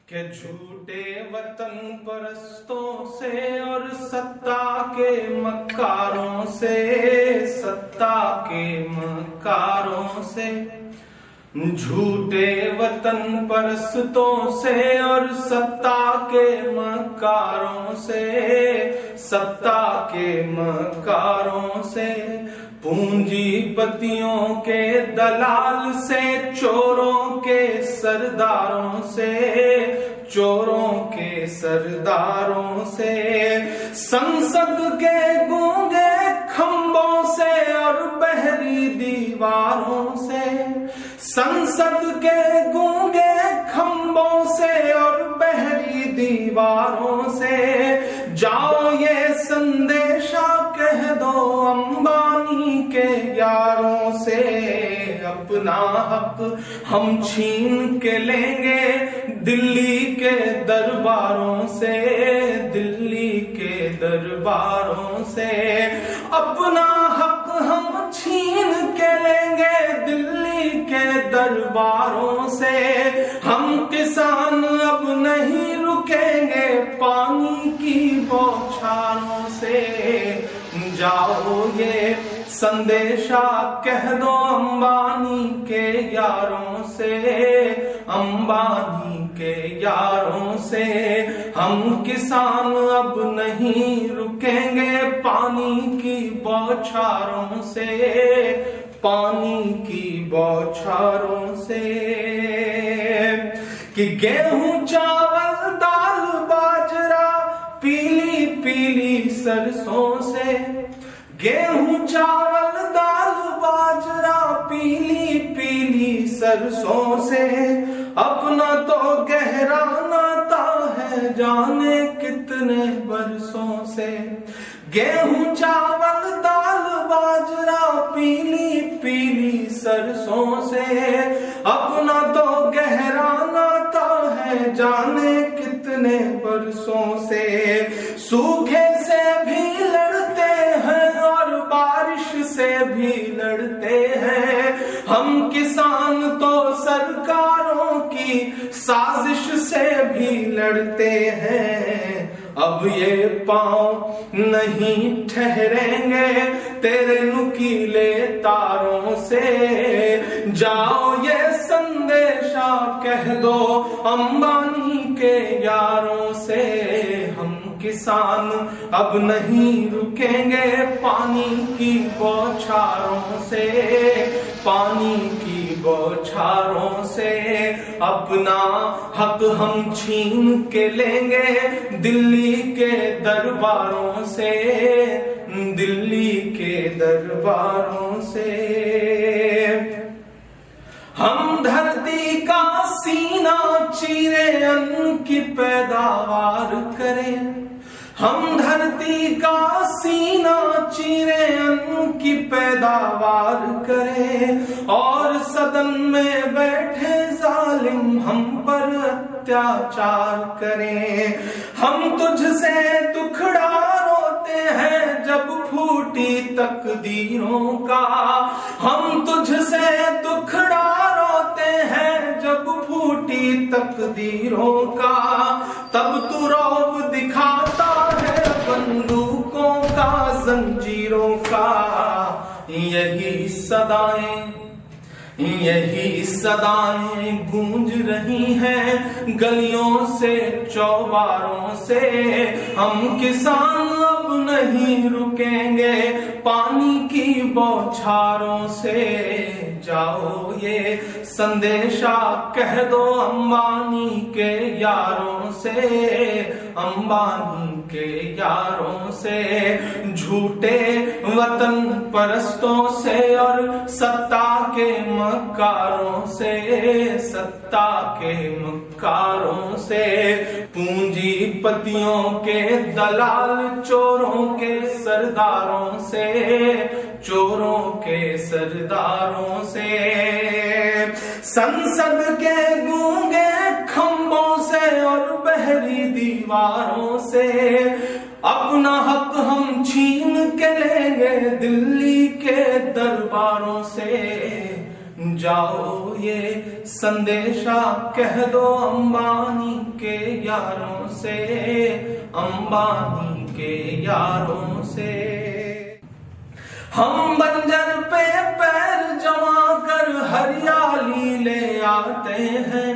के झूठे वतन परस्तों से और सत्ता के मक्कारों से, सत्ता के मक्कारों से, झूठे वतन परस्तों से और सत्ता के मक्कारों से, सत्ता के मक्कारों से, पूंजीपतियों के दलाल से, चोरों के सरदारों से, चोरों के सरदारों से, संसद के गूंगे खंभों से और बहरी दीवारों से, संसद के गूंगे खंभों से और बहरी दीवारों से, जाओ ये संदेशा कह दो अंबानी के यारों से, अपना हक हम छीन के लेंगे दिल्ली के दरबारों से, दिल्ली के दरबारों से, अपना हक हम छीन के लेंगे दिल्ली के दरबारों से, हम किसान अब नहीं रुकेंगे पानी की बौछारों से, जाओ ये संदेशा कह दो अंबानी के यारों से, अंबानी के यारों से, हम किसान अब नहीं रुकेंगे पानी की बौछारों से, पानी की बौछारों से, कि गेहूं चावल दाल बाजरा पीली पीली सरसों से, गेहूं चावल दाल बाजरा पीली पीली सरसों से, अपना तो गहरा नाता है जाने कितने बरसों से, गेहूं चावल दाल बाजरा पीली पीली सरसों से, अपना तो गहरा नाता है जाने कितने बरसों से, सूखे से भी लड़ते हैं और बारिश से भी लड़ते हैं, हम किसान तो सरकारों की साजिश से भी लड़ते हैं, अब ये पांव नहीं ठहरेंगे तेरे नुकीले तारों से, जाओ ये संदेशा कह दो अंबानी के यारों से, हम किसान अब नहीं रुकेंगे पानी की बौछारों से, पानी की बौछारों से, अपना हक हम छीन के लेंगे दिल्ली के दरबारों से, दिल्ली के दरबारों से, हम धरती का सीना चीरे अन्न की पैदावार करें, हम धरती का सीना चीरे अन्न की पैदावार करें, और सदन में बैठे जालिम हम पर अत्याचार करें, हम तुझसे दुखड़ा रोते हैं जब फूटी तकदीरों का, हम तुझसे दुखड़ा रोते हैं जब फूटी तकदीरों का, तब तू रौब दिखाता है बंदूकों का जंजीरों का, यही सदाएं गूंज रही हैं गलियों से चौबारों से, हम किसान अब नहीं रुकेंगे पानी की बौछारों से, जाओ ये संदेशा कह दो अंबानी के यारों से, अंबानी के यारों से, झूठे वतन परस्तों से और सत्ता के मक्कारों से, सत्ता के मक्कारों से, पूंजीपतियों के दलाल चोरों के सरदारों से, चोरों के सरदारों से, संसद के गूंगे खंभों से और बहरी दीवारों से, अपना हक हम छीन के लेंगे दिल्ली के दरबारों से, जाओ ये संदेशा कह दो अंबानी के यारों से, अंबानी के यारों से। हम बंजर पे पैर जमा कर हरियाली ले आते हैं,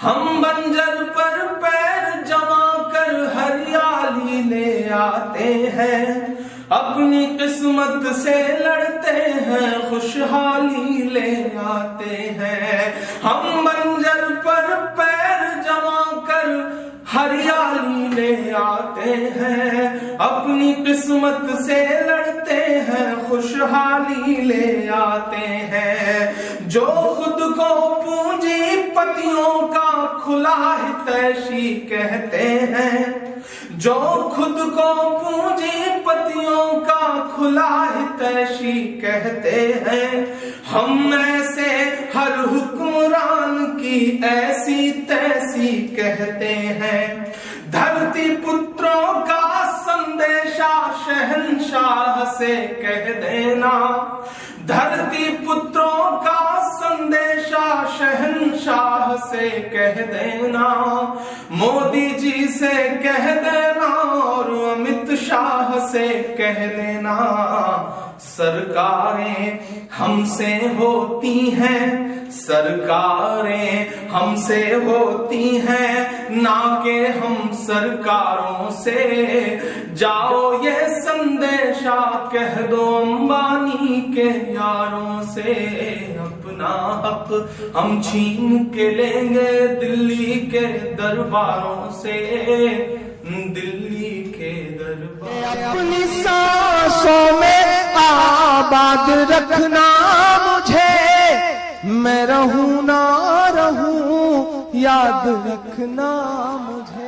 हम बंजर पर पैर जमा कर हरियाली ले आते हैं। अपनी किस्मत से लड़ते हैं, खुशहाली ले आते हैं। हम बंजर पर पैर जमा कर हरियाली ले आते हैं। अपनी किस्मत से लड़ते हैं, खुशहाली ले आते हैं। जो खुद को पूंजीपतियों का खुला हितैषी कहते हैं, जो खुद को पूंजीपतियों का खुला हितैषी कहते हैं, हम ऐसे हर हुक्मरान की ऐसी तैसी कहते हैं। धरती पुत्रों का संदेशा शहंशाह से कह देना, धरती पुत्रों का संदेशा शहंशाह से कह देना। मोदी जी से कह देना और अमित शाह से कह देना। सरकारें हमसे होती हैं, सरकारें हमसे होती हैं, ना के हम सरकारों से। जाओ ये संदेशा कह दो अंबानी के यारों से। अपना हक हम छीन के लेंगे दिल्ली के दरबारों से, दिल्ली के दरबार। अपनी सांसों में आबाद रखना मुझे, मैं रहूं ना रहूं याद रखना मुझे।